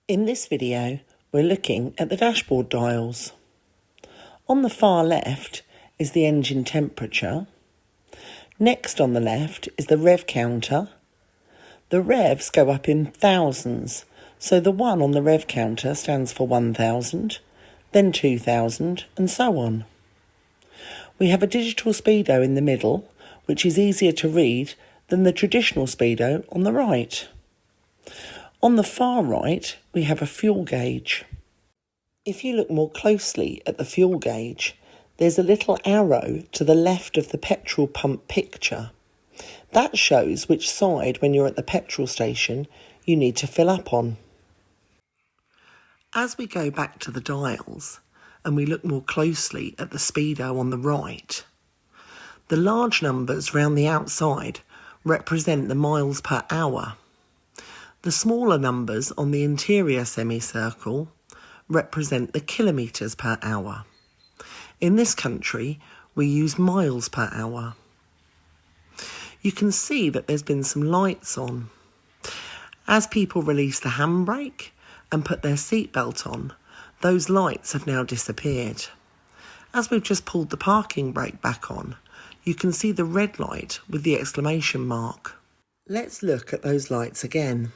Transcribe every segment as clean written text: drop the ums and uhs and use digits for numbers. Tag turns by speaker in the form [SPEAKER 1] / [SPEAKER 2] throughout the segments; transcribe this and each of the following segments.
[SPEAKER 1] In this video, we're looking at the dashboard dials. On the far left is the engine temperature. Next on the left is the rev counter. The revs go up in thousands, so the 1 on the rev counter stands for 1000, then 2000, and so on. We have a digital speedo in the middle, which is easier to read than the traditional speedo on the right. On the far right, we have a fuel gauge. If you look more closely at the fuel gauge, there's a little arrow to the left of the petrol pump picture. That shows which side, when you're at the petrol station, you need to fill up on. As we go back to the dials and we look more closely at the speedo on the right, the large numbers round the outside represent the miles per hour. The smaller numbers on the interior semicircle represent the kilometres per hour. In this country, we use miles per hour. You can see that there's been some lights on. As people release the handbrake and put their seatbelt on, those lights have now disappeared. As we've just pulled the parking brake back on, you can see the red light with the exclamation mark. Let's look at those lights again.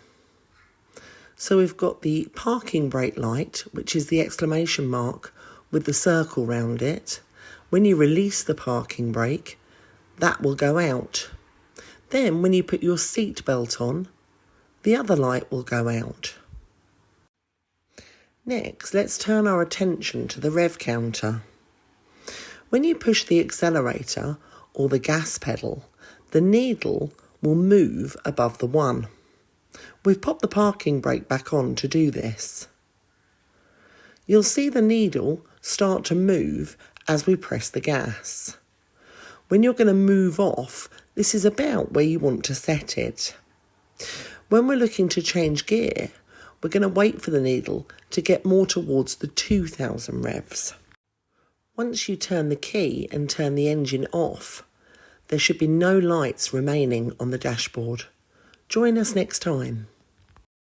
[SPEAKER 1] So we've got the parking brake light, which is the exclamation mark with the circle round it. When you release the parking brake, that will go out. Then when you put your seat belt on, the other light will go out. Next, let's turn our attention to the rev counter. When you push the accelerator or the gas pedal, the needle will move above the 1. We've popped the parking brake back on to do this. You'll see the needle start to move as we press the gas. When you're going to move off, this is about where you want to set it. When we're looking to change gear, we're going to wait for the needle to get more towards the 2000 revs. Once you turn the key and turn the engine off, there should be no lights remaining on the dashboard. Join us next time.